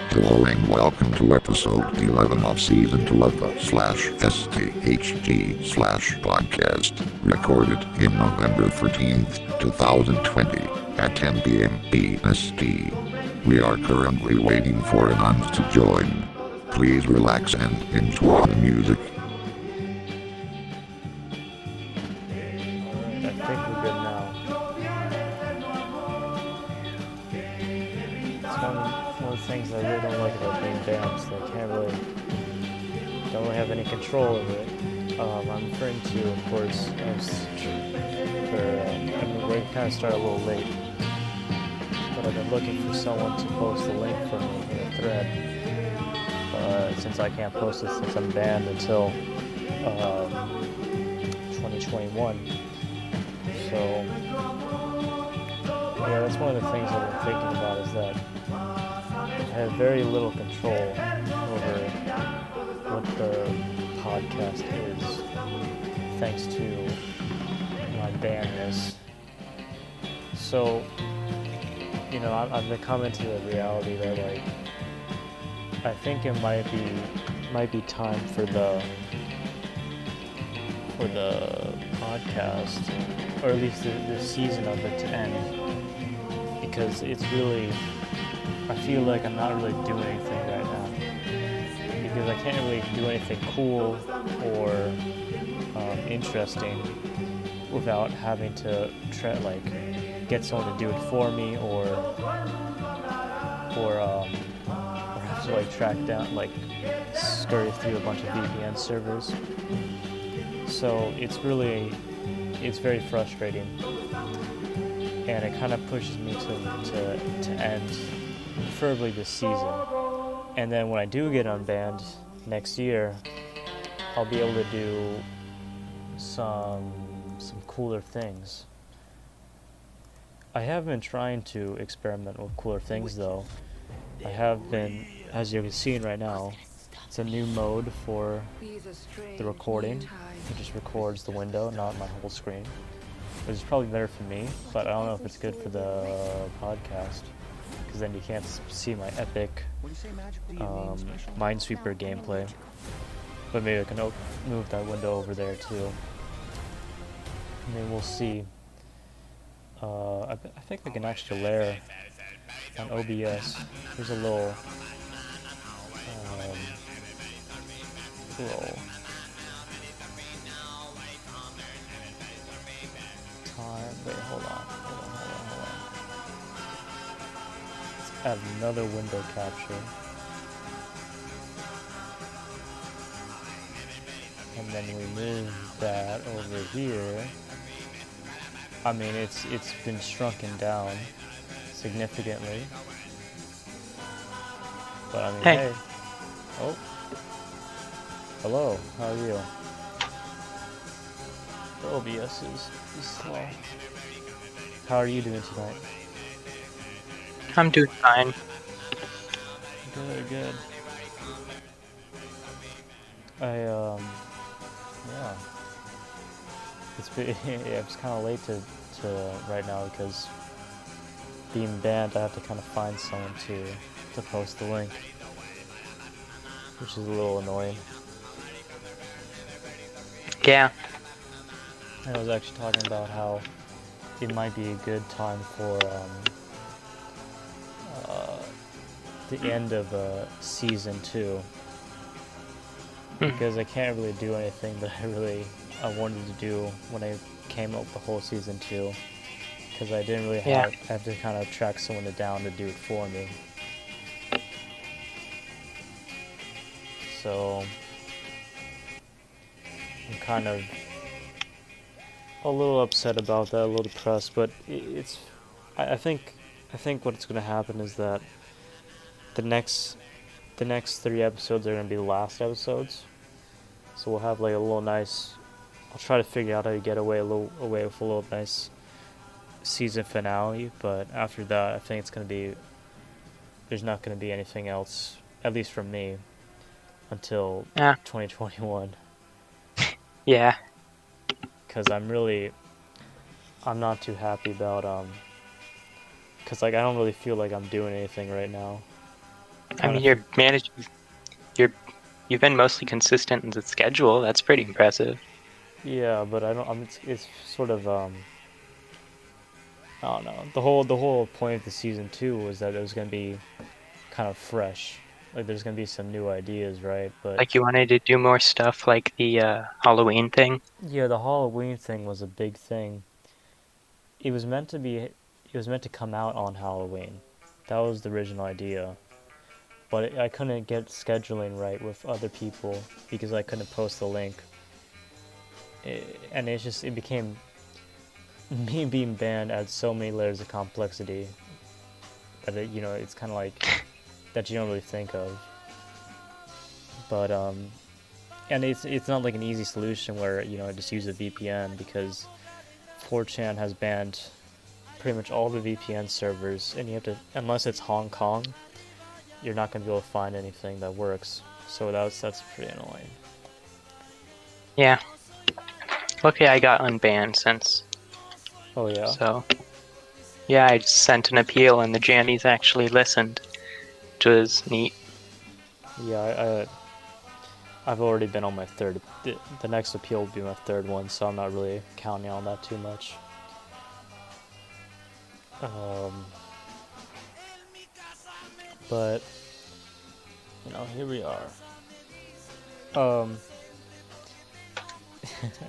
Hello and welcome to episode 11 of season 2 of the /sthg/podcast, recorded in November 13th, 2020 at 10 p.m. BST. We are currently waiting for Anand to join. Please relax and enjoy the music. I think we're good now. It's one of the things I really don't like about being banned, so I don't really have any control over it. I'm referring to, of course, we kind of started a little late, but I've been looking for someone to post the link for me in a thread, since I can't post it since I'm banned until 2021. So, yeah, that's one of the things I've been thinking about, is that I have very little control over what the podcast is, thanks to my bannedness. So, I've been coming to the reality that, I think it might be time for the podcast, or at least the season of it, to end, because it's really, I feel like I'm not really doing anything right now, because I can't really do anything cool or interesting without having to get someone to do it for me, or have to track down, scurry through a bunch of VPN servers. So it's very frustrating, and it kind of pushes me to end, preferably this season. And then when I do get unbanned next year, I'll be able to do some cooler things. I have been trying to experiment with cooler things, though. I have been, as you can see right now, it's a new mode for the recording. It just records the window, not my whole screen, which is probably better for me, but I don't know if it's good for the podcast, because then you can't see my epic Minesweeper gameplay. But maybe I can move that window over there too. I mean, we'll see. I think I can actually layer on OBS. There's a little time. Wait, hold on. Let's add another window capture. And then we move that over here. I mean, it's been shrunken down significantly. But I mean, hey. Oh. Hello, how are you? The OBS is slow. How are you doing tonight? I'm doing fine. Good. Yeah. It's kind of late to right now, because being banned, I have to kind of find someone to post the link, which is a little annoying. Yeah. I was actually talking about how it might be a good time for the end of season 2, because I can't really do anything that I wanted to do when I came up with the whole season 2, because I didn't really have to kind of track someone down to do it for me. So I'm kind of a little upset about that, a little depressed, but I think what's going to happen is that the next 3 episodes are going to be the last episodes. So we'll have a little nice, I'll try to figure out how to get away with a little nice season finale, but after that I think there's not going to be anything else, at least from me, until 2021. Yeah. Because I'm not too happy about Cause like I don't really feel like I'm doing anything right now. I mean, you're managing. You've been mostly consistent in the schedule. That's pretty impressive. Yeah, but I don't. It's sort of I don't know. The whole point of the season 2 was that it was gonna be kind of fresh. Like there's gonna be some new ideas, right? But Like you wanted to do more stuff like the Halloween thing. yeah, the Halloween thing was a big thing. It was meant to be. It was meant to come out on Halloween. That was the original idea. But I couldn't get scheduling right with other people because I couldn't post the link. And it became me being banned adds so many layers of complexity that it's kind of like that you don't really think of. But and it's not like an easy solution where just use a VPN, because 4chan has banned pretty much all the VPN servers, and you have to, unless it's Hong Kong, you're not going to be able to find anything that works. So that's pretty annoying. Yeah. Lucky I got unbanned since. Oh yeah. So, yeah, I sent an appeal and the Jannies actually listened, which was neat. Yeah, I've already been on my third. The next appeal will be my third one, so I'm not really counting on that too much. But here we are.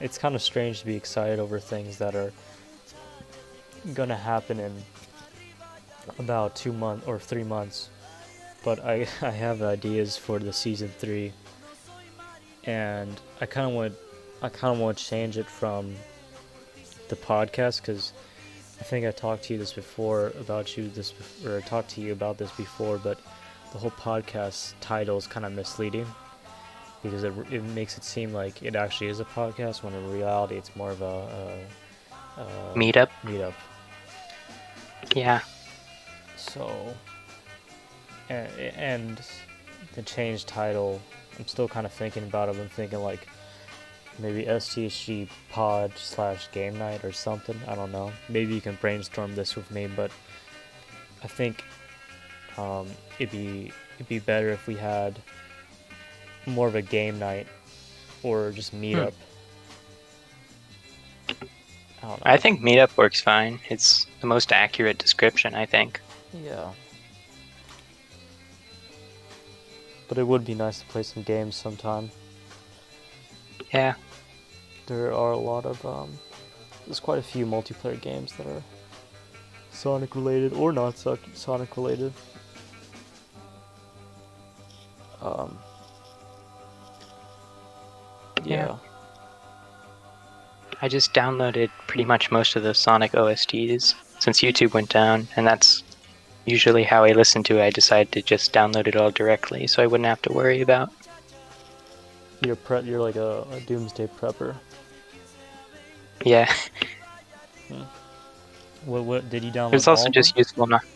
It's kind of strange to be excited over things that are gonna happen in about 2 months or 3 months. But I have ideas for the season 3, and I kind of want to change it from the podcast, because I think I talked to you about this before, but the whole podcast title is kind of misleading, because it makes it seem like it actually is a podcast, when in reality it's more of a Meetup. Yeah. So, and the change title, I'm still kind of thinking about it. I'm thinking like maybe sthg pod / game night or something. I don't know. Maybe you can brainstorm this with me, but I think it'd be better if we had more of a game night or just meetup. I don't know. I think Meetup works fine. It's the most accurate description, I think. Yeah. But it would be nice to play some games sometime. Yeah. There are a lot of there's quite a few multiplayer games that are Sonic related or not Sonic related. Yeah. I just downloaded pretty much most of the Sonic OSTs since YouTube went down, and that's usually how I listen to it. I decided to just download it all directly, so I wouldn't have to worry about. You're like a doomsday prepper. Yeah. What did you download? It's also all of just them? useful enough.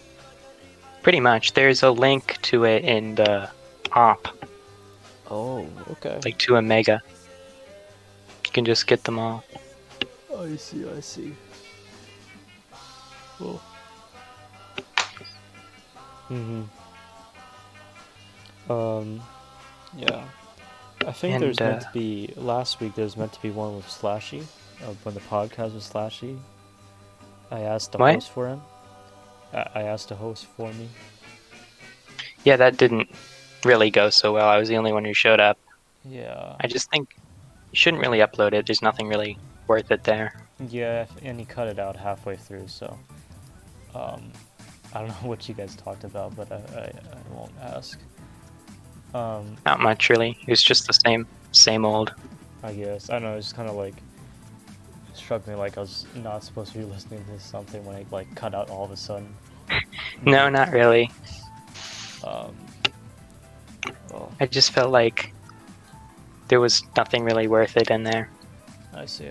Pretty much. There's a link to it in the op, Oh, okay. like to a mega. You can just get them all. I see. Cool. Yeah. I think And, there's meant to be, last week there's meant to be one with Slashy, when the podcast was Slashy. I asked the What? host for him. I asked the host for me. Yeah, that didn't really go so well. I was the only one who showed up. Yeah. I just think you shouldn't really upload it. There's nothing really worth it there. Yeah, and he cut it out halfway through, so I don't know what you guys talked about, but I won't ask. Not much really. It was just the same old. I guess. I don't know, it's just kind of like struck me like I was not supposed to be listening to something when I like cut out all of a sudden. No, not really. Well, I just felt like there was nothing really worth it in there. I see.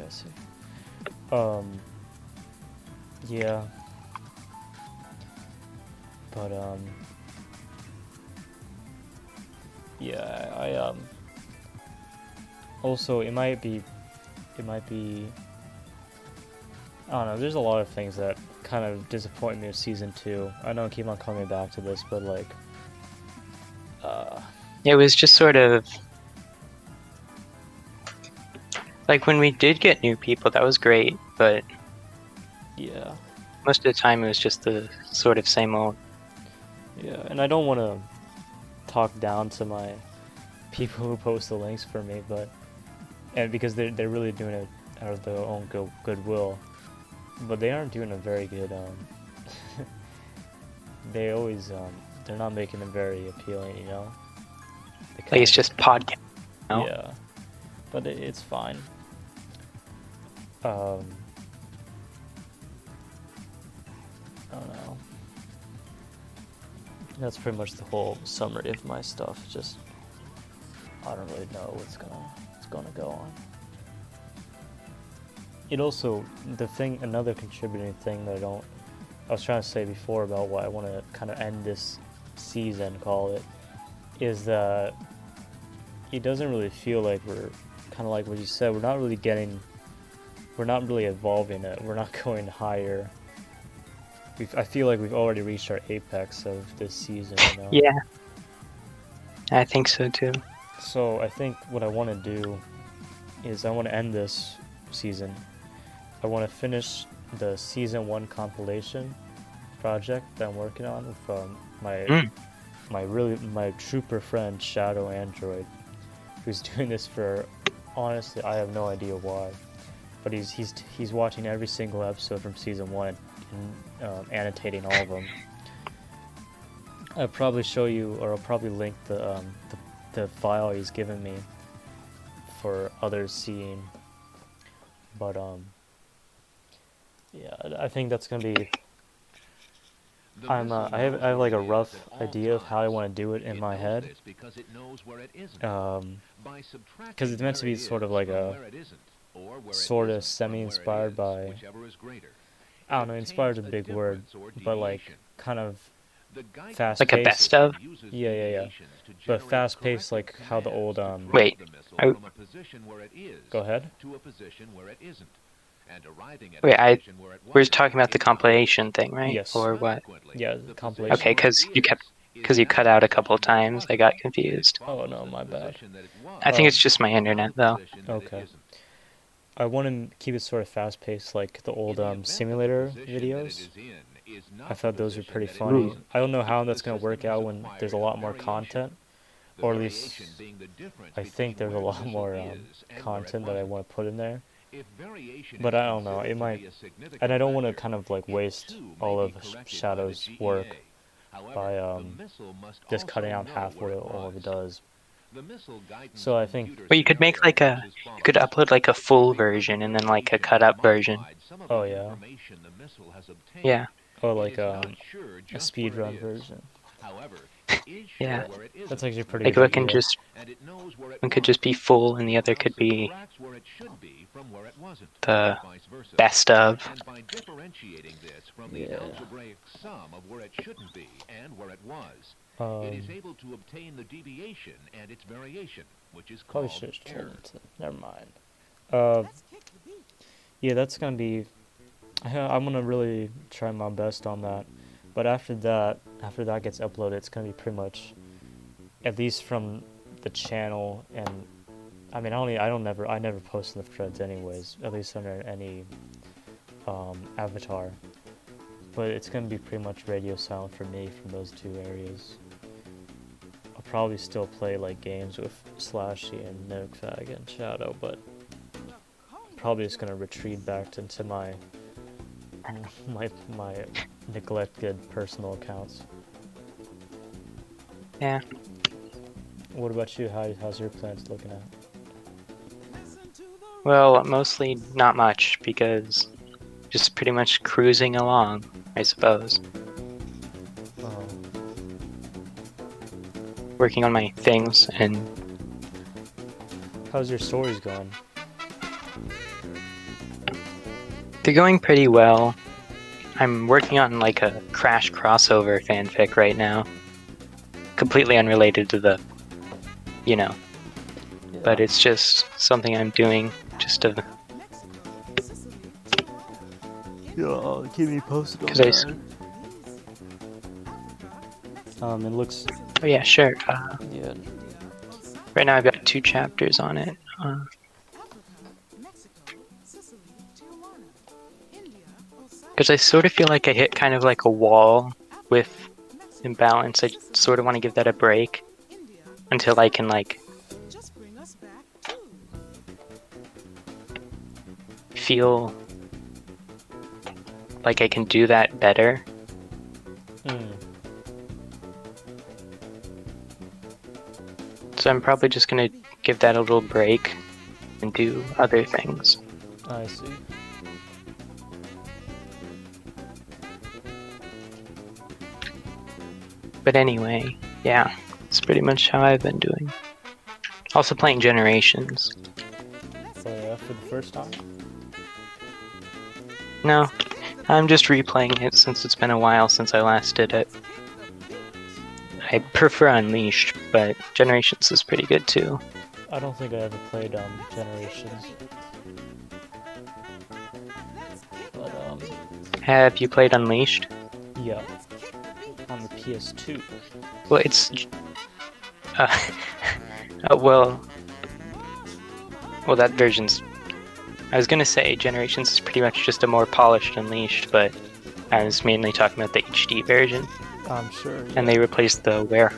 Yeah. But yeah, I also it might be I don't know, there's a lot of things that kind of disappointed me with season 2. I know I keep on coming back to this, but like, It was just sort of like when we did get new people, that was great, but yeah, most of the time it was just the sort of same old. yeah, and I don't want to talk down to my people who post the links for me, but and because they're really doing it out of their own goodwill, but they aren't doing a very good. They always they're not making them very appealing, you know. Like it's just podcast. No? Yeah, but it's fine. I don't know. That's pretty much the whole summary of my stuff. Just I don't really know what's gonna go on. It also another contributing thing that I was trying to say before about why I want to kind of end this season, call it, is that it doesn't really feel like we're kind of like what you said. We're not really evolving it. We're not going higher. I feel like we've already reached our apex of this season. You know? Yeah, I think so too. So I think what I want to do is I want to end this season. I want to finish the season 1 compilation project that I'm working on from my trooper friend Shadow Android, who's doing this for, honestly, I have no idea why, but he's watching every single episode from season 1 and annotating all of them. I'll probably show you, or I'll probably link the file he's given me for others seeing, but yeah, I think that's gonna be. I have like a rough idea of how I want to do it in my head. Because it's meant to be sort of like a sort of semi-inspired by. I don't know, inspired is a big word, but like kind of fast. Like a best of. Yeah. But fast-paced, like how the old Wait. Go ahead. Wait, we're talking about the compilation thing, right? Yes. Or what? Yeah, the compilation. Okay, because you cut out a couple of times. I got confused. Oh no, my bad. I think it's just my internet, though. Okay. I want to keep it sort of fast-paced, like the old simulator videos. I thought those were pretty funny. Ooh. I don't know how that's going to work out when there's a lot more content, or at least I think there's a lot more content that I want to put in there. But I don't know, it might, and I don't want to kind of like waste all of Shadow's work by just cutting out half what all of it does. So I think. Well, you could make you could upload like a full version and then like a cut up version. Oh yeah. Yeah. Or like a speedrun version. Yeah. That's actually pretty Like good. one could just be full and the other could be the best of. Yeah. Probably should have turned it to. Never mind. Yeah, that's gonna be. I'm gonna really try my best on that. But after that gets uploaded, it's gonna be pretty much, at least from the channel, and I mean I never post in the threads anyways, at least under any avatar. But it's gonna be pretty much radio silent for me from those two areas. I'll probably still play like games with Slashy and Nerdfag and Shadow, but I'm probably just gonna retreat back into my neglected personal accounts. Yeah. What about you? How's your plans looking at? Well, mostly not much because just pretty much cruising along, I suppose. Working on my things and. How's your stories going? They're going pretty well. I'm working on like a Crash crossover fanfic right now. Completely unrelated to the, Yeah. But it's just something I'm doing just to Yeah, keep me posted on 'Cause that. It looks, Oh yeah, sure. yeah. Right now I've got 2 chapters on it. Because I sort of feel like I hit kind of like a wall with imbalance. I sort of want to give that a break until I can like feel like I can do that better. So I'm probably just gonna give that a little break and do other things. I see. But anyway, yeah, it's pretty much how I've been doing. Also playing Generations. Oh yeah, for the first time? No, I'm just replaying it since it's been a while since I last did it. I prefer Unleashed, but Generations is pretty good too. I don't think I ever played Generations. But Have you played Unleashed? yeah, on the PS2. Well, it's well, that version's. I was gonna say Generations is pretty much just a more polished Unleashed, but I was mainly talking about the HD version. I'm sure. Yeah. And they replaced the wear.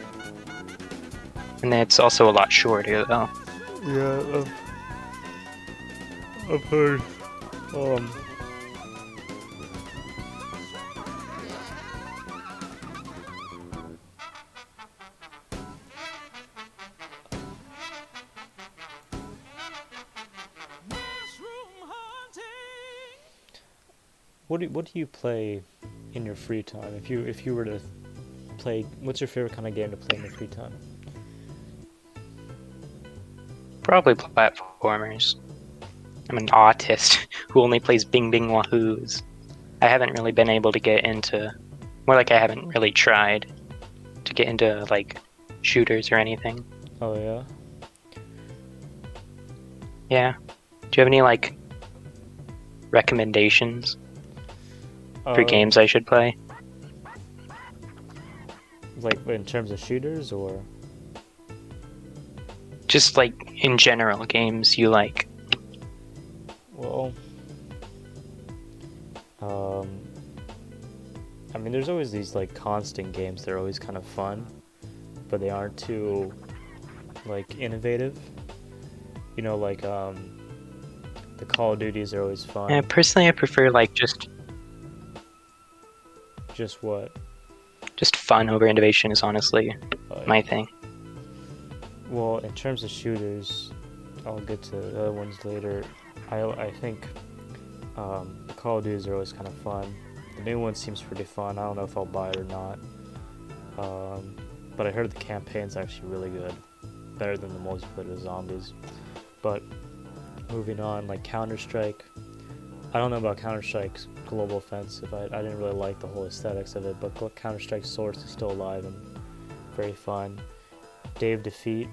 And it's also a lot shorter though. Yeah, I've heard. What do you play in your free time? If you were to play, what's your favorite kind of game to play in your free time? Probably platformers. I'm an autist who only plays Bing Bing Wahoos. I haven't really been able to get into, more like I haven't really tried to get into like shooters or anything. Oh yeah. Yeah. Do you have any like recommendations for games I should play? Like in terms of shooters or? Just like in general, games you like. Well, I mean, there's always these like constant games that are always kind of fun, but they aren't too like innovative. You know, like the Call of Duties are always fun. Yeah, personally, I prefer like just what? Just fun over innovation is honestly my thing. Well, in terms of shooters, I'll get to the other ones later. I think the Call of Duties are always kind of fun. The new one seems pretty fun. I don't know if I'll buy it or not. But I heard the campaign's actually really good. Better than the multiplayer with zombies. But moving on, like Counter-Strike. I don't know about Counter-Strike's Global Offensive. I didn't really like the whole aesthetics of it, but Counter-Strike Source is still alive and very fun. Day of Defeat,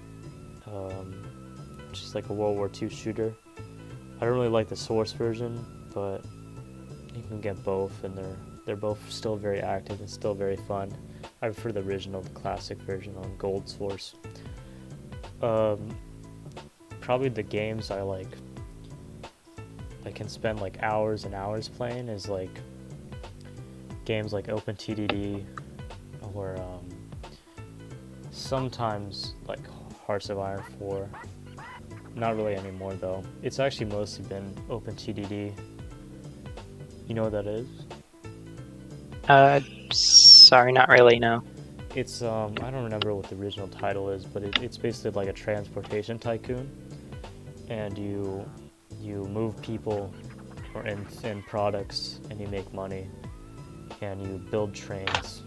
just like a World War II shooter. I don't really like the Source version, but you can get both, and they're both still very active and still very fun. I prefer the original, the classic version on Gold Source. Probably the games I can spend like hours and hours playing is like games like OpenTDD or sometimes like Hearts of Iron 4. Not really anymore though. It's actually mostly been OpenTDD. You know what that is? Sorry, not really, no. It's I don't remember what the original title is, but it's basically like a transportation tycoon, and you move people or and products, and you make money, and you build trains.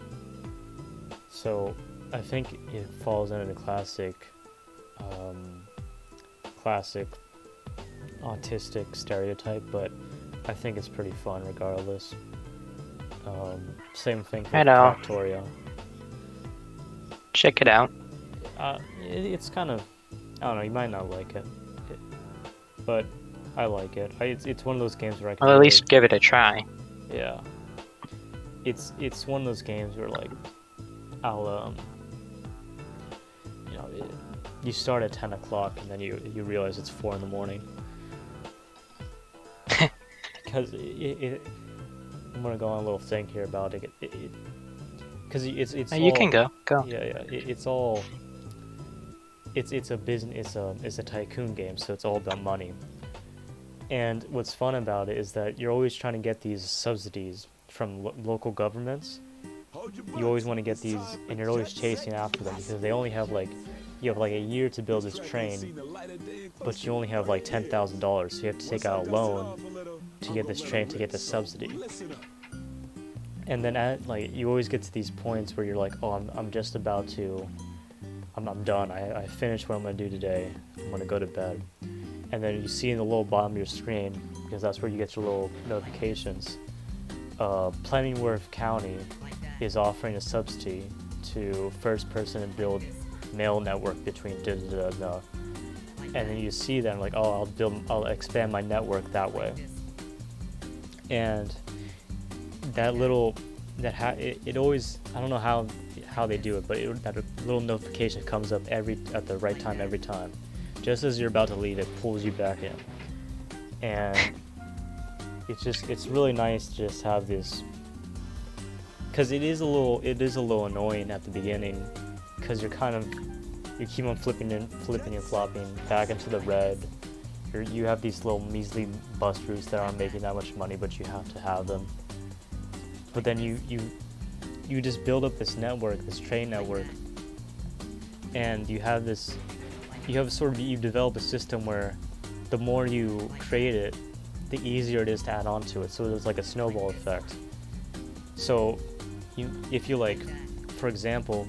So I think it falls under the classic autistic stereotype, but I think it's pretty fun regardless. Same thing for Factorio. Check it out. It's kind of, I don't know, you might not like it, but I like it. It's one of those games where I can Well, at least give it a try. Yeah. It's one of those games where like I'll you know you start at 10 o'clock and then you realize it's 4 in the morning. Because I'm gonna go on a little thing here about it. Because it's You all, can go. yeah, it's all, it's a business, it's a tycoon game, so it's all about money. And what's fun about it is that you're always trying to get these subsidies from local governments. You always want to get these, and you're always chasing after them because they only have like, you have like a year to build this train, but you only have like $10,000, so you have to take out a loan to get this train to get the subsidy. And then like you always get to these points where you're like, oh, I'm just about to, I'm done. I finished what I'm gonna do today. I'm gonna go to bed. And then you see in the little bottom of your screen, because that's where you get your little notifications, Penningworth County is offering a subsidy to first person to build mail network between da da da da. And then you see that, like, oh, I'll expand my network that way. And that little, it always, I don't know how they do it, but that little notification comes up at the right time every time. Just as you're about to leave, it pulls you back in. And it's really nice to just have this, because it is a little annoying at the beginning, because you keep on flipping and flopping back into the red. You have these little measly bus routes that aren't making that much money, but you have to have them. But then you just build up this network, this train network, and you develop a system where the more you create it, the easier it is to add on to it. So there's like a snowball effect. So if you like, for example,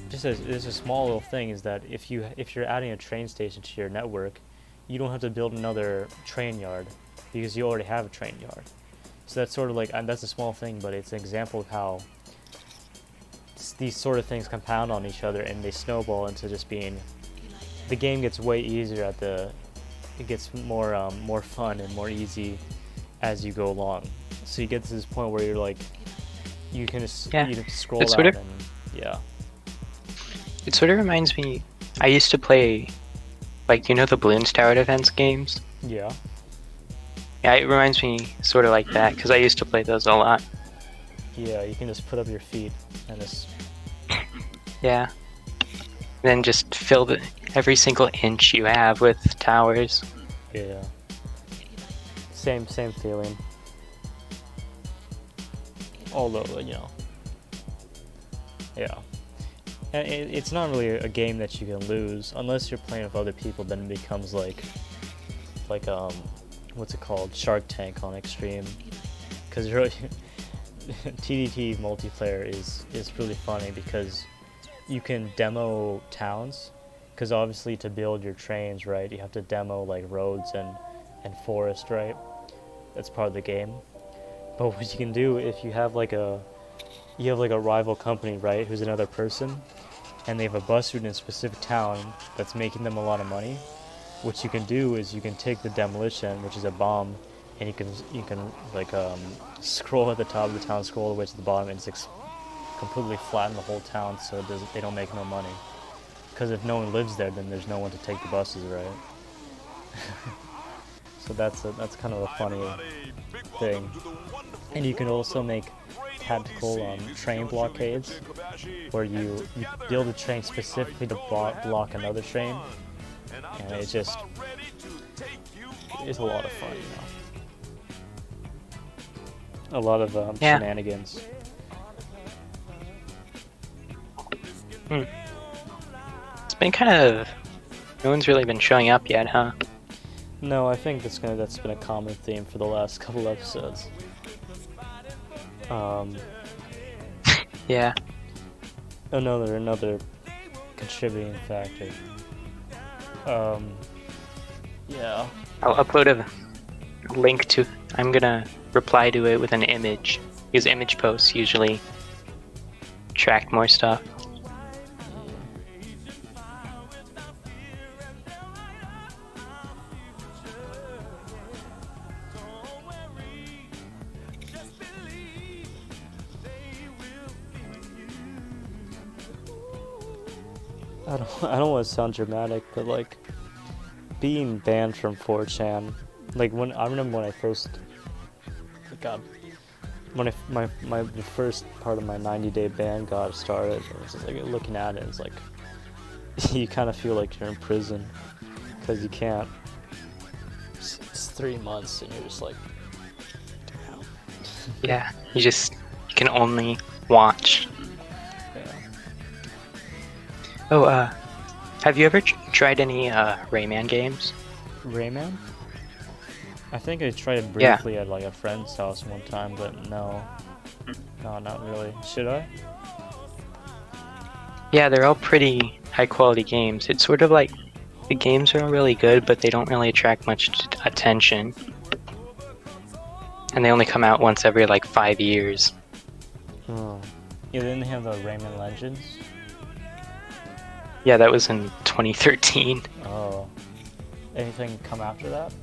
just a small little thing is that if you're adding a train station to your network, you don't have to build another train yard because you already have a train yard. So that's sort of like, and that's a small thing, but it's an example of how these sort of things compound on each other and they snowball into just being, the game gets way easier it gets more fun and more easy as you go along. So you get to this point where you're like, you can just scroll out and yeah. It sort of reminds me, I used to play, like, the Bloons Tower Defense games? Yeah. Yeah, it reminds me sort of like that, because I used to play those a lot. Yeah, you can just put up your feet and just... Yeah. Then just fill every single inch you have with towers. Yeah. Same feeling. Although, yeah. And it's not really a game that you can lose unless you're playing with other people. Then it becomes like what's it called? Shark Tank on Extreme. Because really, TDT multiplayer is really funny because you can demo towns. Because obviously to build your trains, right, you have to demo like roads and forest, right? That's part of the game. But what you can do if you have like a rival company, right, who's another person, and they have a bus route in a specific town that's making them a lot of money, what you can do is you can take the demolition, which is a bomb, and you can like scroll at the top of the town, scroll all the way to the bottom, and just completely flatten the whole town so they don't make no money. Because if no one lives there, then there's no one to take the buses, right? So that's kind of a funny thing. And you can also make tactical train blockades, where you build a train specifically to block another train, and it's a lot of fun, A lot of shenanigans. It's been kind of, no one's really been showing up yet, huh? No, I think that's been a common theme for the last couple episodes. Yeah. Another contributing factor. Yeah. I'll upload a link to, I'm gonna reply to it with an image, because image posts usually track more stuff. I don't want to sound dramatic, but like being banned from 4chan, like when I remember when I first, God, when the first part of my 90-day ban got started, I was just like looking at it, it's like you kind of feel like you're in prison because you can't. It's 3 months, and you're just like, damn. Yeah, you can only watch. Yeah. Oh, have you ever tried any Rayman games? Rayman? I think I tried it Yeah. briefly at like a friend's house one time, but no, not really. Should I? Yeah, they're all pretty high quality games. It's sort of like the games are really good, but they don't really attract much attention. And they only come out once every like 5 years. Oh. You didn't have the Rayman Legends? Yeah, that was in 2013. Oh. Anything come after that?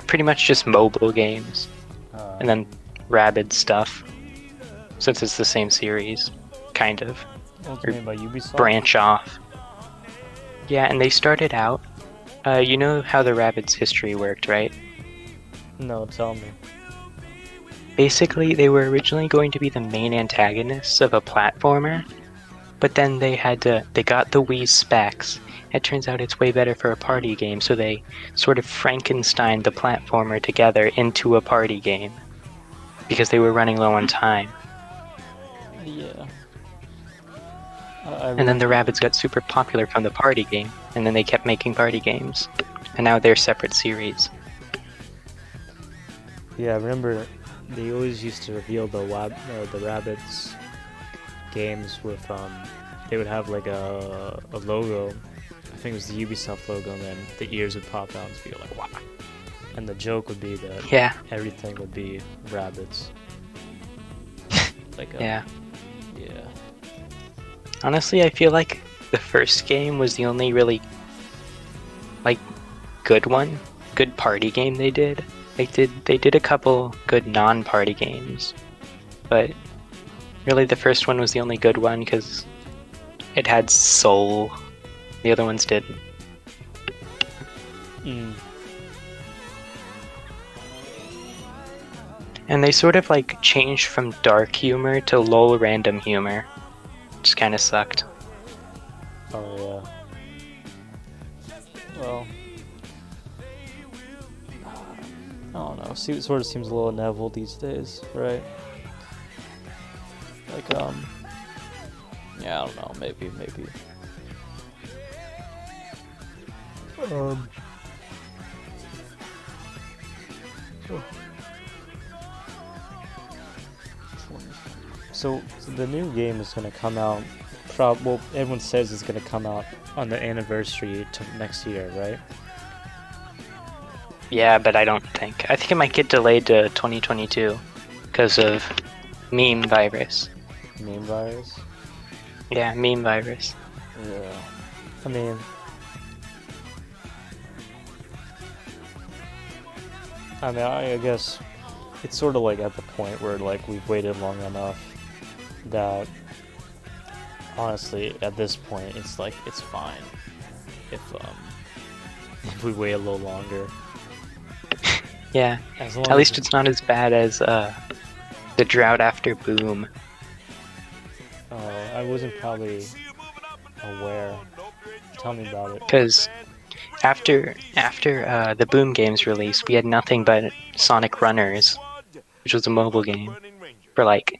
Pretty much just mobile games. And then Rabid stuff. Since it's the same series. Kind of. What's made by Ubisoft? Branch off. Yeah, and they started out. You know how the Rabbids history worked, right? No, tell me. Basically, they were originally going to be the main antagonists of a platformer, but then they got the Wii specs. It turns out it's way better for a party game, so they sort of Frankensteined the platformer together into a party game because they were running low on time. Yeah. And then the Rabbids got super popular from the party game, and then they kept making party games, and now they're separate series. Yeah, I remember they always used to reveal the Rabbids games with they would have like a logo. I think it was the Ubisoft logo, and then the ears would pop out and be like, wow. And the joke would be that everything would be Rabbids. Like yeah. Yeah. Honestly, I feel like the first game was the only really like good party game they did. They did a couple good non-party games, but really the first one was the only good one because it had soul. The other ones didn't. And they sort of like changed from dark humor to lol random humor, which kind of sucked. Oh yeah. Well, I don't know. It sort of seems a little inevitable these days, right? Like, yeah, I don't know. Maybe. So the new game is gonna come out. Well, everyone says it's gonna come out on the anniversary to next year, right? Yeah, but I think it might get delayed to 2022 because of meme virus. Meme virus? Yeah, meme virus. Yeah. I mean, I guess it's sort of like at the point where like we've waited long enough that honestly at this point it's like it's fine if we wait a little longer. Yeah, at least it's not as bad as the drought after boom. I wasn't probably aware. Tell me about it. Because after the Boom games release, we had nothing but Sonic Runners, which was a mobile game, for like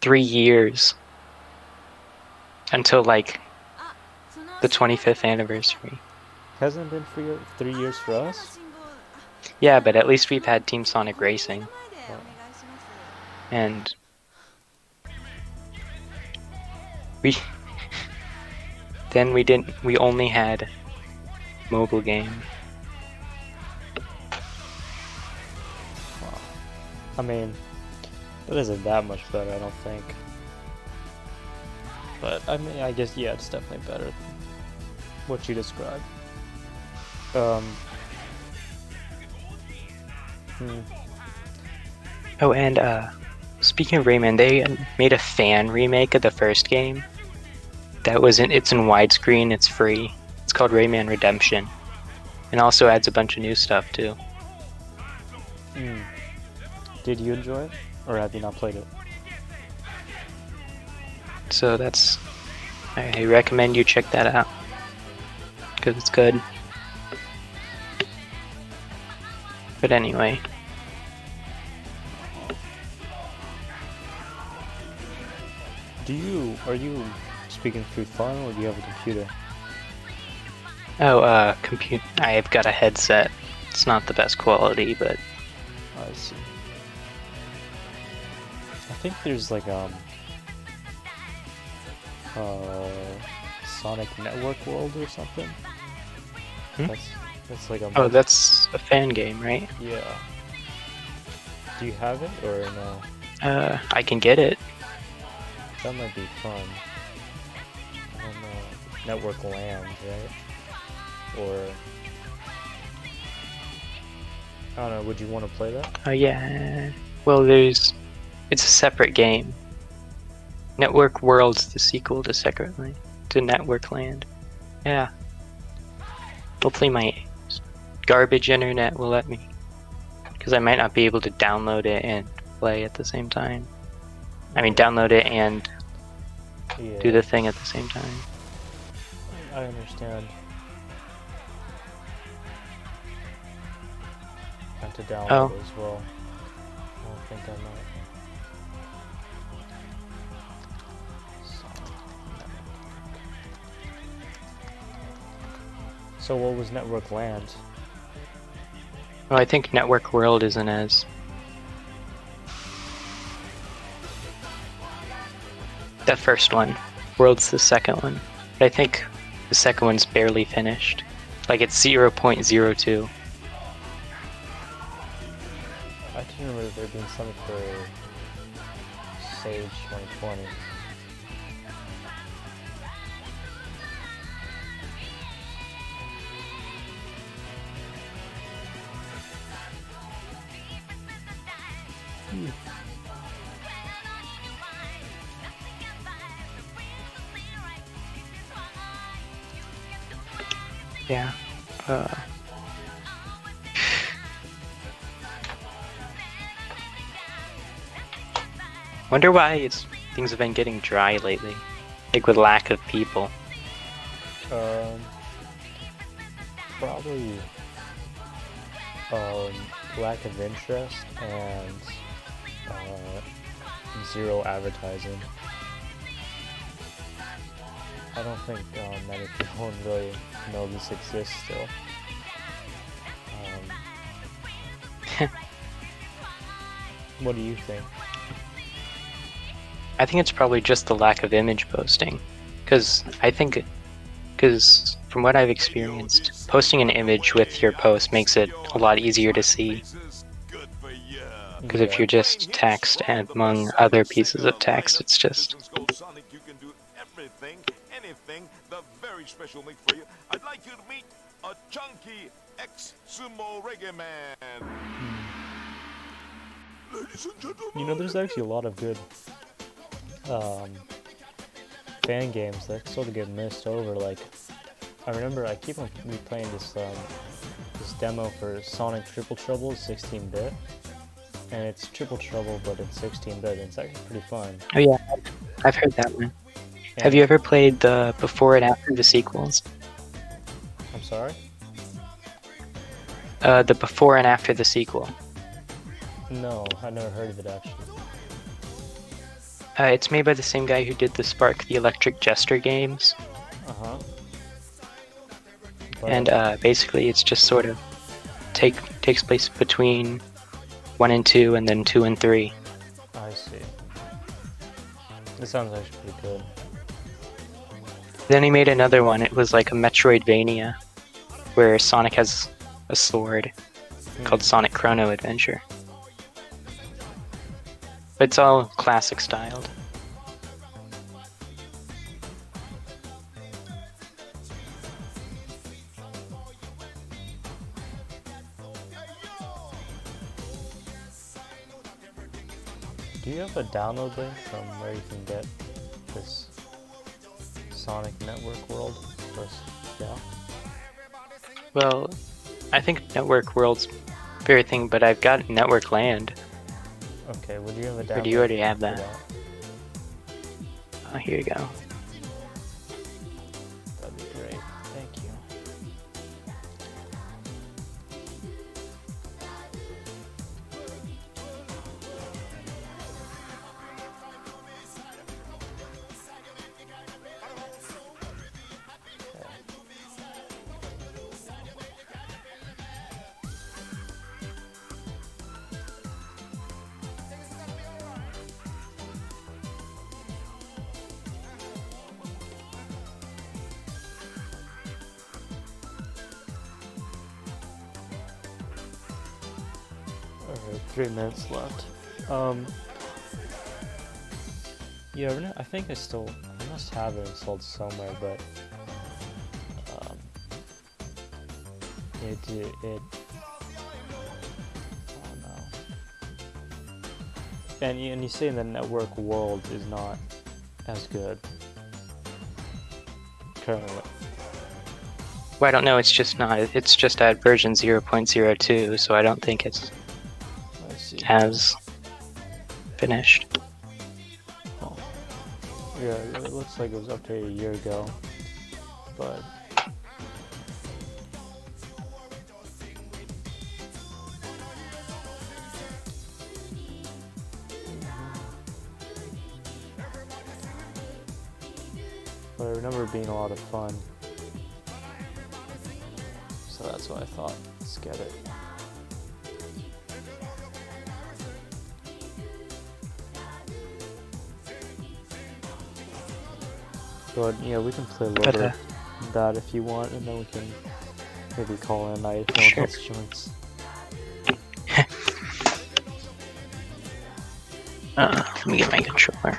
3 years until like the 25th anniversary. Hasn't been for 3 years for us? Yeah, but at least we've had Team Sonic Racing. And we only had mobile game. Wow. I mean, that isn't that much better, I don't think. But I mean, I guess yeah, it's definitely better than what you described. Oh, and speaking of Rayman, they made a fan remake of the first game. It's in widescreen, it's free. It's called Rayman Redemption. And also adds a bunch of new stuff too. Did you enjoy it, or have you not played it? So I recommend you check that out. Because it's good. But anyway. Are you speaking through phone, or do you have a computer? Oh, I've got a headset. It's not the best quality, but I see. I think there's like Sonic Network World or something. That's like a. Oh, that's a fan game, right? Yeah. Do you have it or no? I can get it. That might be fun. I don't know. Network Land, right? Or I don't know. Would you want to play that? Oh yeah. Well, it's a separate game. Network World's the sequel to Network Land. Yeah. Hopefully my garbage internet will let me, because I might not be able to download it and play at the same time. I mean, download it and do the thing at the same time. I understand. And to download it as well. I don't think I might. So what was Network Land? Well, I think Network World isn't as... That first one. World's the second one. But I think the second one's barely finished. Like, it's 0.02. I do remember there being something for Sage 2020. Yeah. Wonder why things have been getting dry lately. Like with lack of people. Probably lack of interest and zero advertising. I don't think many people really know this exists still. What do you think? I think it's probably just the lack of image posting. Because from what I've experienced, posting an image with your post makes it a lot easier to see. Because if you're just text and among other pieces of text, it's just... The very special link for you. I'd like you to meet a chunky ex-sumo reggae man. Ladies and gentlemen, You know, there's actually a lot of good fan games that sort of get missed over. Like, I remember I keep on replaying this demo for Sonic Triple Trouble 16-bit, and it's Triple Trouble but it's 16-bit. And it's actually pretty fun. Oh yeah, I've heard that one. And Have you ever played the before and after the sequels? I'm sorry? The before and after the sequel. No, I never heard of it actually. It's made by the same guy who did the Spark the Electric Jester games. Uh-huh. And basically it's just sort of takes place between 1 and 2 and then 2 and 3. I see. This sounds actually pretty good. Then he made another one. It was like a Metroidvania where Sonic has a sword called Sonic Chrono Adventure. But it's all classic styled. Do you have a download link from where you can get this Sonic Network World? Yeah. Well, I think Network World's fair thing, but I've got Network Land. Okay, would you have a download? Or do you already have for that? Oh, here you go. That'd be great. Thank you. Alright, 3 minutes left. Yeah, I think I must have it installed somewhere, but oh no. And you say the network world is not as good currently. Well, I don't know, it's just not. It's just at version 0.02, so I don't think it's I see. as finished. Oh. Yeah, it looks like it was updated a year ago, but I remember it being a lot of fun. So that's why I thought, let's get it. But yeah, we can play a little bit of that if you want, and then we can maybe call it a night if no one else joins. Let me get my controller.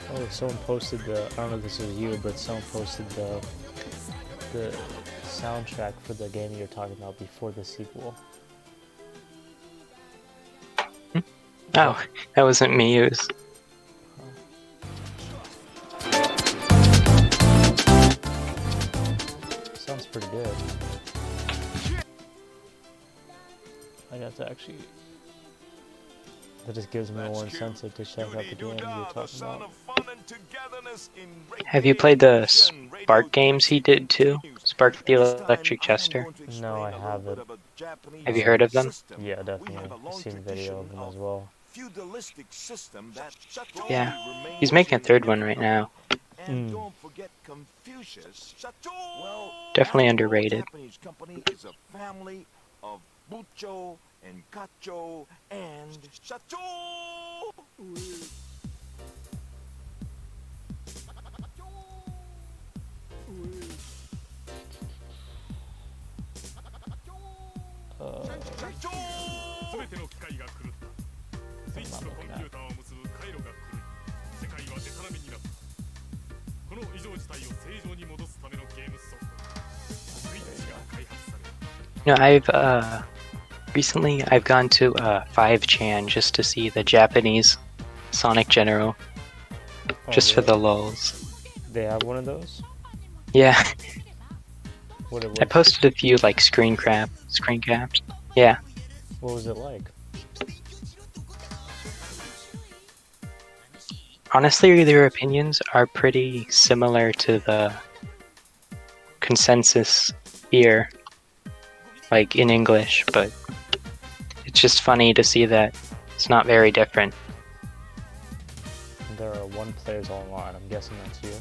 Oh, someone posted I don't know if this was you, but someone posted the soundtrack for the game you're talking about before the sequel. Oh, that wasn't me, it was... Sounds pretty good. I got to actually... That just gives me more incentive to check out the game you're talking about. Have you played the Spark games he did too? Spark the Electric Jester? No, I haven't. Have you heard of them? Yeah, definitely. I've seen video of them as well. Yeah, he's making a third one right now. Definitely underrated. And Cacho and Chacho. No, recently I've gone to 5chan just to see the Japanese Sonic General, just for the lulz. They have one of those? Yeah. What I posted a few like screen caps. Yeah. What was it like? Honestly, their opinions are pretty similar to the consensus here, like in English, but it's just funny to see that it's not very different. There are one player's online. I'm guessing that's you.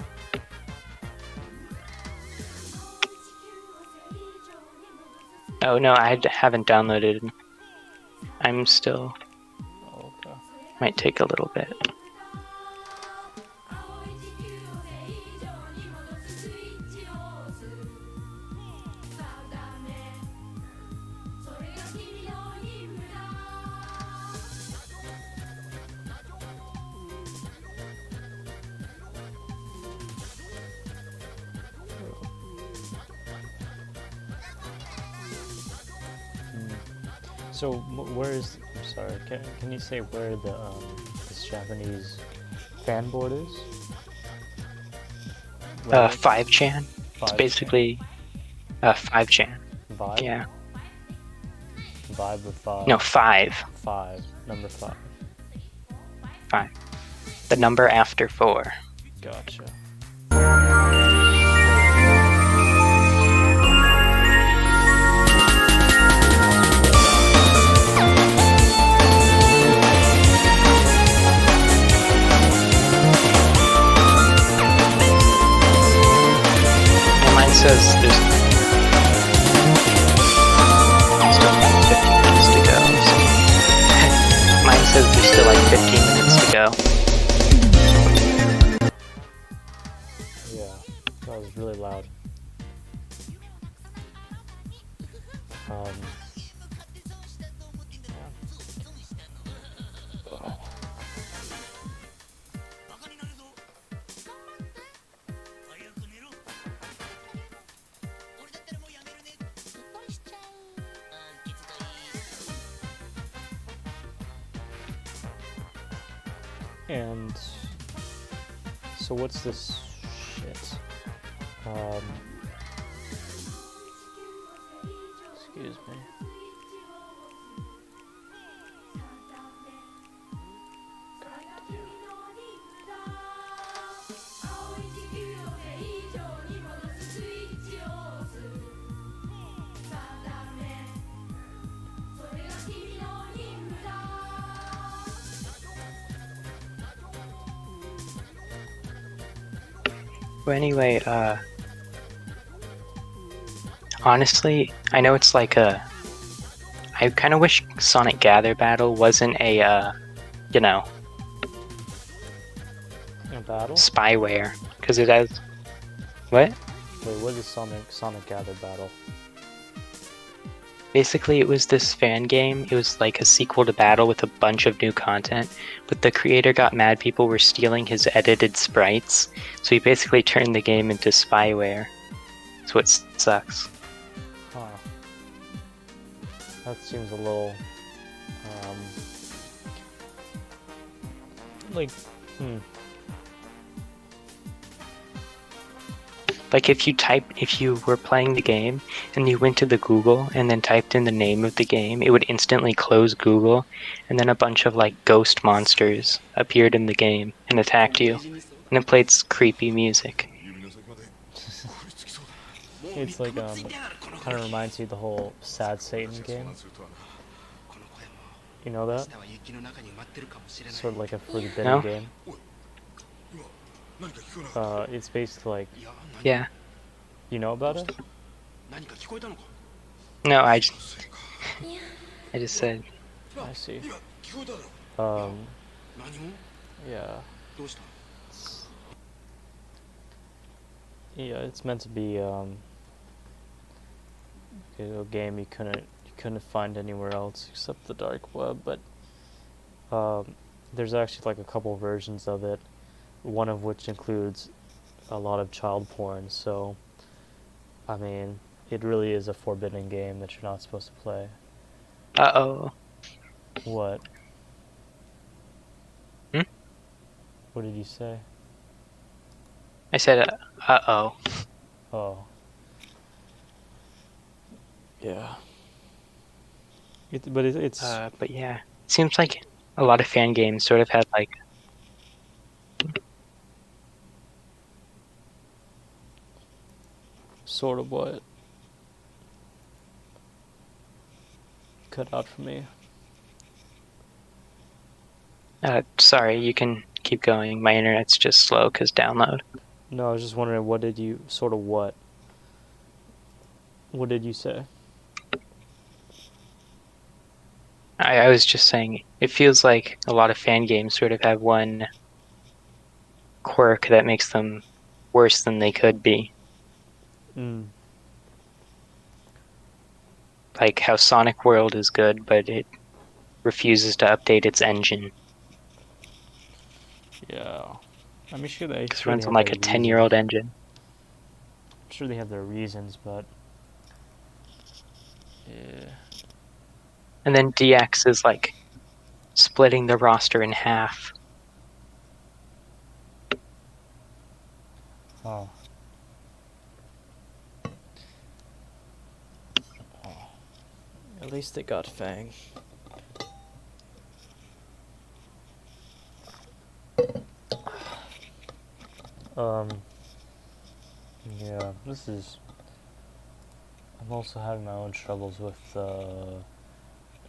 Oh no, I haven't downloaded. I'm still. Oh, okay. Might take a little bit. So where is? I'm sorry. Can you say where the this Japanese fan board is? Where 5chan. It's 5chan? basically 5chan. Vibe. Yeah. Vibe with 5. No, 5. 5. Number 5. 5. The number after 4. Gotcha. And mine says there's still 15 minutes to go. So mine says there's still like 15 minutes to go. Yeah, that was really loud. And so what's this shit? Excuse me. Well, anyway, honestly, I know it's like I kind of wish Sonic Gather Battle wasn't a, you know, A battle? spyware, because it has. What? Wait, what is Sonic Gather Battle? Basically, it was this fan game. It was like a sequel to Battle with a bunch of new content, but the creator got mad people were stealing his edited sprites, so he basically turned the game into spyware. That's what sucks. Huh. That seems a little, like, Like if you were playing the game and you went to the Google and then typed in the name of the game, it would instantly close Google, and then a bunch of like ghost monsters appeared in the game and attacked you, and it played creepy music. it's like, kind of reminds you of the whole Sad Satan game. You know that? Sort of like a forbidden No? game. It's basically like, Yeah. you know about it? No, I just said. I see. Yeah. Yeah, it's meant to be a game you couldn't find anywhere else except the dark web, but there's actually like a couple versions of it, one of which includes a lot of child porn, so I mean, it really is a forbidden game that you're not supposed to play. Uh-oh. What? Hmm? What did you say? I said, uh-oh. Oh. Yeah. It's But yeah, seems like a lot of fan games sort of had like. sort of what? Cut out for me. Sorry, you can keep going. My internet's just slow because download. No, I was just wondering, what did you what? What did you say? I was just saying, it feels like a lot of fan games sort of have one quirk that makes them worse than they could be. Mm. Like how Sonic World is good, but it refuses to update its engine. Yeah. I mean, Because it sure they runs on have like their a 10-year-old reasons. engine. I'm sure they have their reasons, but yeah. And then DX is like splitting the roster in half. Oh. At least they got Fang. Um. Yeah. I'm also having my own troubles with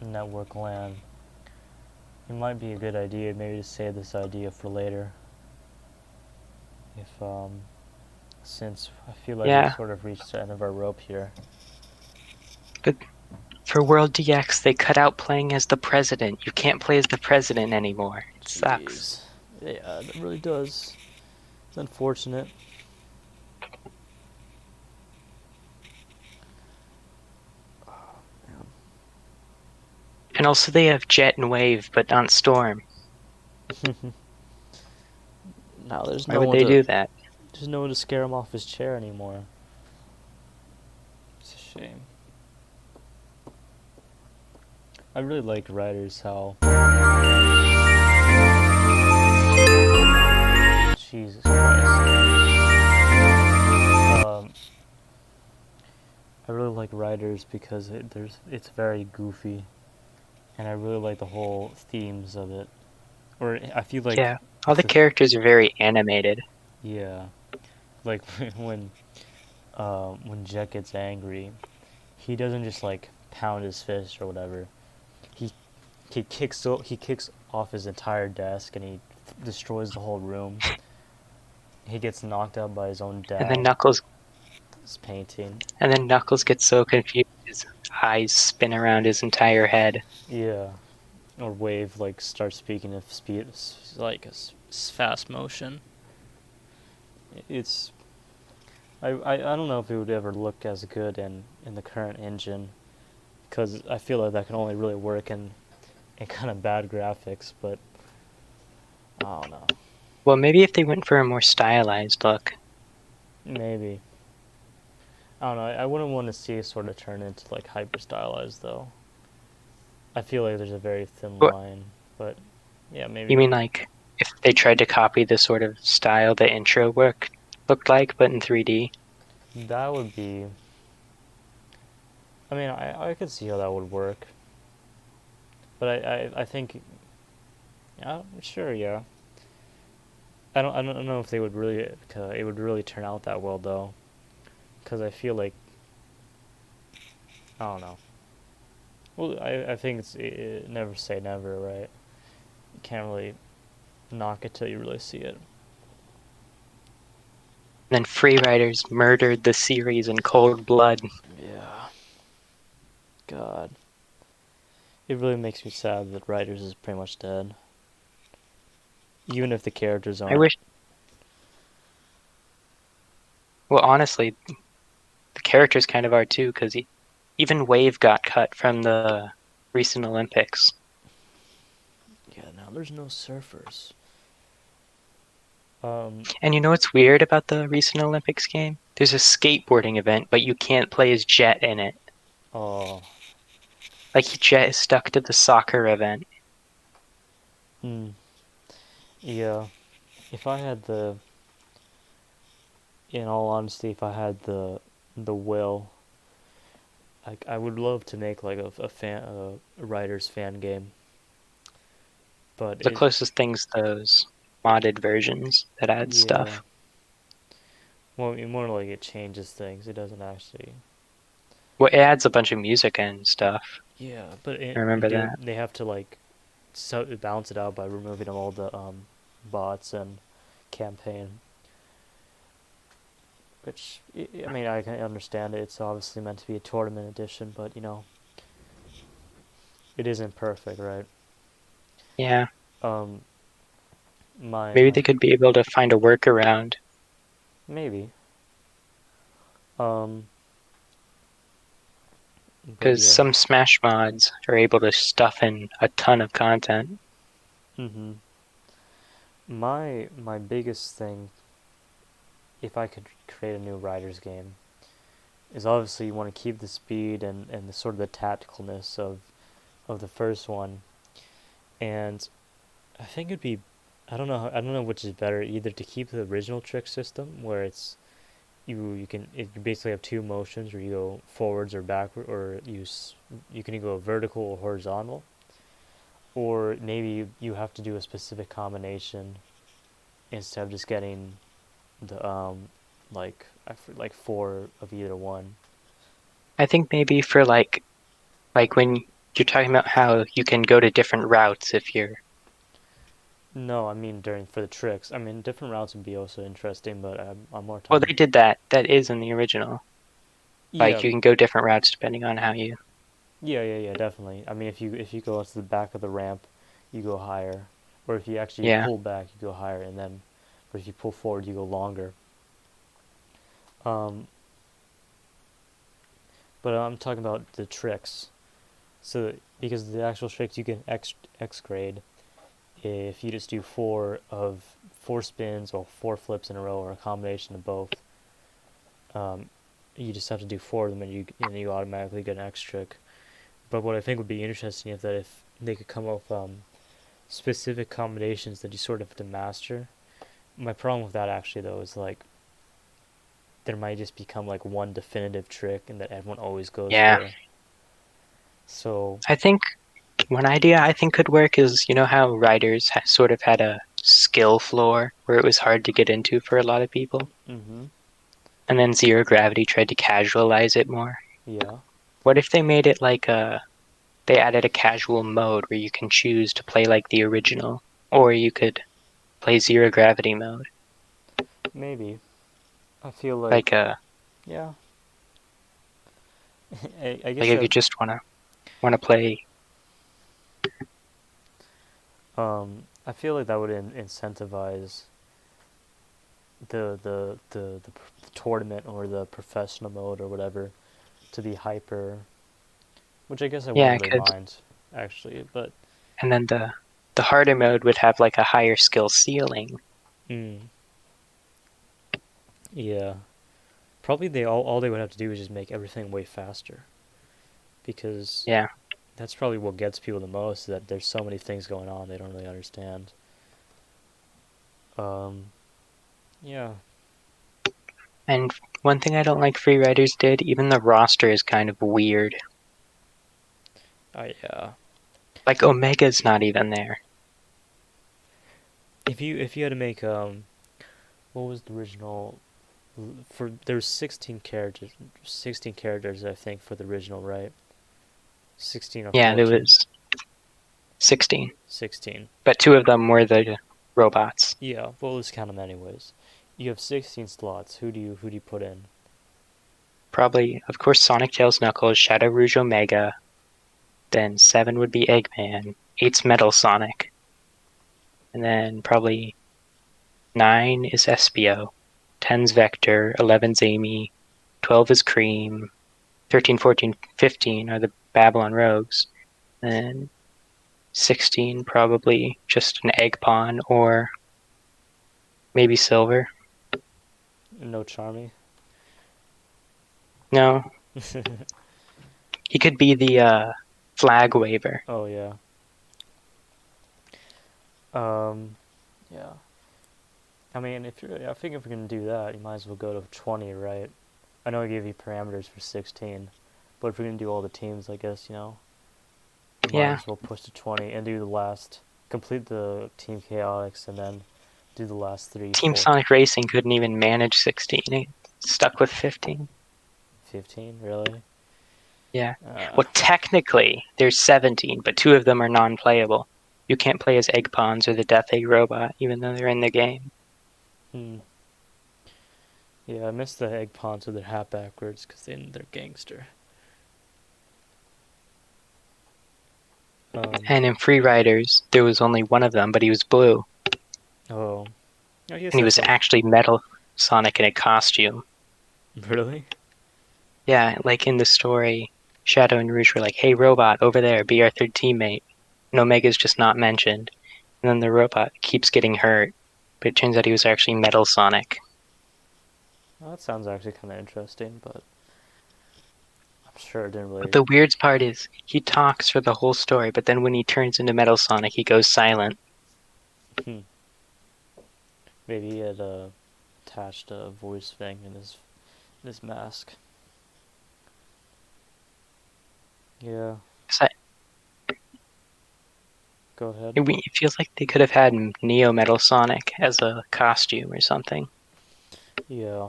network LAN. It might be a good idea, maybe, to save this idea for later. If since I feel like we've Yeah, sort of reached the end of our rope here. but for World DX, they cut out playing as the president. You can't play as the president anymore. It sucks. Jeez. Yeah, that really does. It's unfortunate. And also they have Jet and Wave, but not Storm. Now there's Why would they do that? there's no one to scare him off his chair anymore. It's a shame. I really like writers how Jesus Christ. I really like writers because it's very goofy, and I really like the whole themes of it. Or I feel like Yeah, all the characters are very animated. yeah, like when Jet gets angry, he doesn't just like pound his fist or whatever. He he kicks off his entire desk and he destroys the whole room. He gets knocked out by his own And then dad. Knuckles His painting. gets so confused, his eyes spin around his entire head. Yeah. Or Wave like starts speaking of speed, like fast motion. It's I don't know if it would ever look as good in the current engine, because I feel like that can only really work in kind of bad graphics, but I don't know. Well, maybe if they went for a more stylized look. Maybe. I don't know. I wouldn't want to see it sort of turn into like hyper stylized though. I feel like there's a very thin What, line, but yeah, maybe. you mean like if they tried to copy the sort of style the intro work looked like, but in 3D? That would be. I mean, I could see how that would work, but I think. Yeah, sure, yeah. I don't know if they would really it would really turn out that well though, because I feel like I don't know. Well, I think never say never, right? You can't really knock it till you really see it. And then Free Riders murdered the series in cold blood. Yeah. God. It really makes me sad that Writers is pretty much dead. Even if the characters I aren't. wish. Well, honestly, the characters kind of are too, because even Wave got cut from the recent Olympics. Yeah, now there's no surfers. And you know what's weird about the recent Olympics game? There's a skateboarding event, but you can't play as Jet in it. Oh. Like, Jet is stuck to the soccer event. Hmm. Yeah. If I had in all honesty, if I had the will, I would love to make like a writer's fan game. But The closest thing's those modded versions that add yeah. stuff. Well, more like it changes things. It doesn't actually. Well, it adds a bunch of music and stuff. Yeah, but I remember that. they have to like balance it out by removing all the bots and campaign. Which, I mean, I can understand it. It's obviously meant to be a tournament edition, but it isn't perfect, right? Yeah. Um, my Maybe my they could be able to find a workaround. maybe. Um, but Because yeah. some Smash mods are able to stuff in a ton of content. Mhm. My biggest thing, if I could create a new Riders game, is obviously you want to keep the speed and the sort of the tacticalness of the first one, and I think it'd be, I don't know which is better, either to keep the original trick system where it's you basically have two motions where you go forwards or backward, or you can go vertical or horizontal, or maybe you have to do a specific combination instead of just getting the like four of either one. I think maybe for like when you're talking about how you can go to different routes if you're. No, I mean during for the tricks. I mean different routes would be also interesting, but I'm more Well, talking. they did that. That is in the original. Yeah, Like you can go different routes depending on how you. yeah, definitely. I mean if you go to the back of the ramp, you go higher, or if you actually Yeah. pull back, you go higher, and then, but if you pull forward, you go longer. Um, but I'm talking about the tricks. So because the actual tricks you get X grade if you just do four spins or four flips in a row or a combination of both. Um, you just have to do four of them, and you automatically get an X trick. But what I think would be interesting is that if they could come up with specific combinations that you sort of have to master. My problem with that actually though is like there might just become like one definitive trick and that everyone always goes Yeah. for. So I think one idea I think could work is how Riders sort of had a skill floor where it was hard to get into for a lot of people, mhm. and then Zero Gravity tried to casualize it more. Yeah. What if they made it like they added a casual mode where you can choose to play like the original, or you could play Zero Gravity mode, Maybe. I feel like like yeah. I like guess if you that just wanna play. I feel like that would incentivize the tournament or the professional mode or whatever to be hyper, which I guess I Yeah, wouldn't it really could. mind actually, but And then the harder mode would have like a higher skill ceiling. mm, yeah, probably all they would have to do is just make everything way faster because Yeah. that's probably what gets people the most. That there's so many things going on they don't really understand. Um, yeah, And one thing I don't like Free Riders did, even the roster is kind of weird. yeah. Like Omega's not even there. If you had to make what was the original for there's 16 characters I think for the original, right? 16 or Yeah, there 14? was 16, 16. but two of them were the robots. Yeah, well let's count them anyways. You have 16 slots. Who do you put in? Probably, of course, Sonic, Tails, Knuckles, Shadow Rouge, Omega. Then 7 would be Eggman. 8's Metal Sonic. And then probably 9 is Espio. 10's Vector. 11's Amy. 12 is Cream. 13, 14, 15 are the Babylon Rogues. And 16 probably just an Egg Pawn or maybe Silver. No Charmy. No, he could be the flag waver. Oh yeah. Um, yeah. I mean, I think if we're gonna do that, you might as well go to 20, right? I know I gave you parameters for 16, but if we're gonna do all the teams, I guess you might Yeah, as well push to 20 and do the last, complete the Team Chaotix, and then do the last three, Team four, Sonic Racing couldn't even manage 16. It stuck with 15. 15. Really? Yeah. Uh, Well, technically, there's 17, but two of them are non-playable. You can't play as Egg Pawns or the Death Egg Robot, even though they're in the game. Yeah, I miss the egg pawns with their hat backwards because they're gangster. And in Free Riders, there was only one of them, but he was blue. Oh, I guess And he that's was like actually Metal Sonic in a costume. really. Yeah, like in the story, Shadow and Rouge were like, "Hey, robot, over there, be our third teammate." And Omega's just not mentioned. And then the robot keeps getting hurt, but it turns out he was actually Metal Sonic. Well, that sounds actually kind of interesting, but I'm sure it didn't really. But the weird part is, he talks for the whole story, but then when he turns into Metal Sonic, he goes silent. Maybe he had attached a voice thing in his mask. Yeah. Go ahead. It feels like they could have had Neo Metal Sonic as a costume or something. Yeah.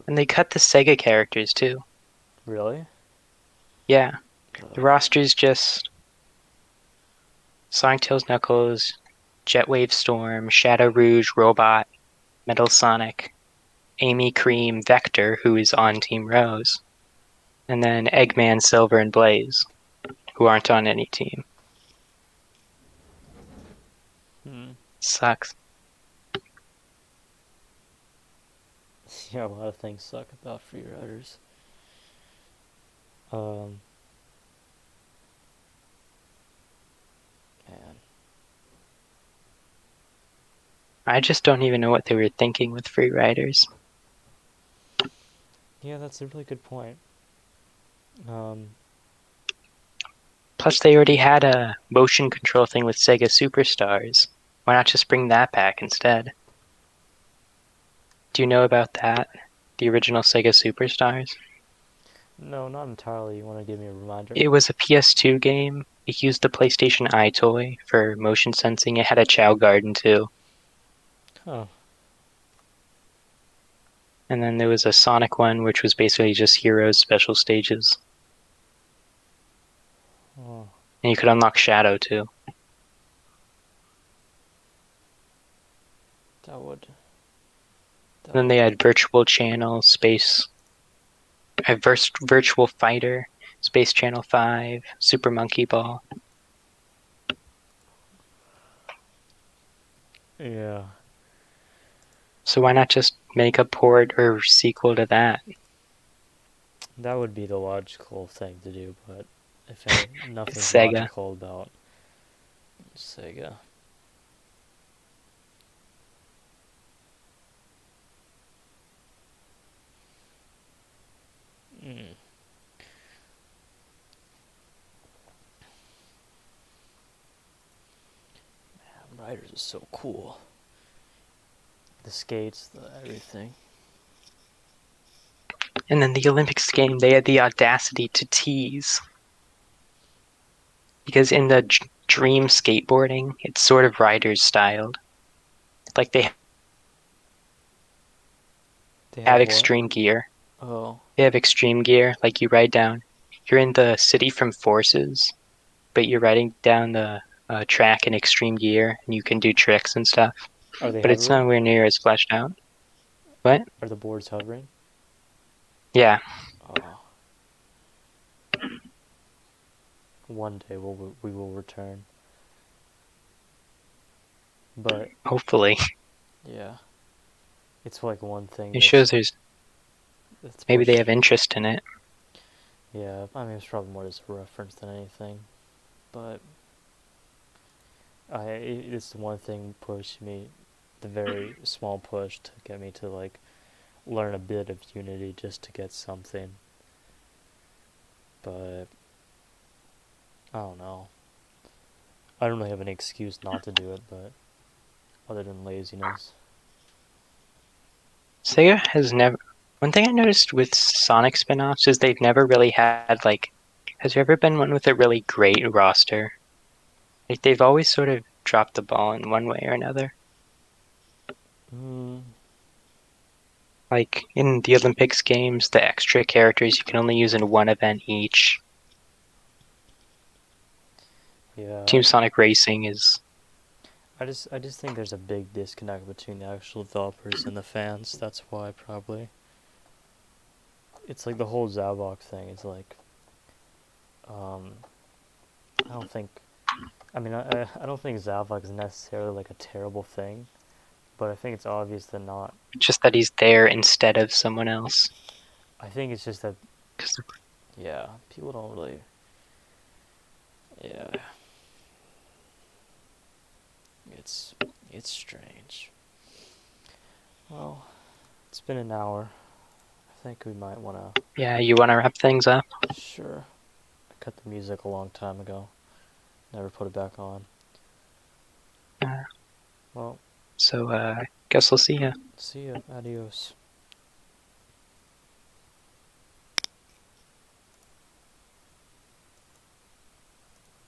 And they cut the Sega characters too. Really? Yeah. The roster's just Sonic, Tails, Knuckles, Jetwave Storm, Shadow Rouge, Robot, Metal Sonic, Amy, Cream, Vector, who is on Team Rose, and then Eggman, Silver, and Blaze, who aren't on any team. Sucks. Yeah, a lot of things suck about Free Riders. Man. I just don't even know what they were thinking with Free Riders. Yeah, that's a really good point. Plus, they already had a motion control thing with Sega Superstars. Why not just bring that back instead? Do you know about that? The original Sega Superstars? No, not entirely. You want to give me a reminder? It was a PS2 game. It used the PlayStation iToy for motion sensing. It had a Chow Garden too. Huh. And then there was a Sonic one, which was basically just Heroes special stages. Oh. And you could unlock Shadow too. That would. And then they had Virtual Channel, Virtual Fighter, Space Channel 5, Super Monkey Ball. Yeah. So why not just make a port or sequel to that? That would be the logical thing to do, but nothing's Sega. logical about Sega. Riders is so cool. The skates, the everything. And then the Olympics game, they had the audacity to tease. Because in the Dream skateboarding, it's sort of Riders styled. Like they have extreme gear. Oh. They have extreme gear, like you ride down. You're in the city from Forces, but you're riding down the track in extreme gear, and you can do tricks and stuff. Are they but it's hovering? nowhere near as fleshed out. What? Are the boards hovering? Yeah. Oh. One day we will return. But hopefully. Yeah. It's like one thing. It shows there's maybe they pushed. have interest in it. Yeah, I mean it's probably more just a reference than anything, but it's the one thing pushed me, the very small push to get me to like learn a bit of Unity just to get something. But I don't know. I don't really have any excuse not to do it, but other than laziness. Sega has never. One thing I noticed with Sonic spin-offs is they've never really had like. Has there ever been one with a really great roster? Like they've always sort of dropped the ball in one way or another. Like in the Olympics games, the extra characters you can only use in one event each. Yeah. Team Sonic Racing is. I just think there's a big disconnect between the actual developers and the fans. That's why probably. It's like the whole Zavok thing. It's like, I don't think. I mean, I don't think Zavok is necessarily like a terrible thing, but I think it's obvious that not. Just that he's there instead of someone else. I think it's just that, 'Cause yeah, people don't really. Yeah. It's strange. Well, it's been an hour. I think we might want to. yeah, you want to wrap things up? Sure. I cut the music a long time ago. Never put it back on. Well, So, guess we'll see ya. see ya. Adios.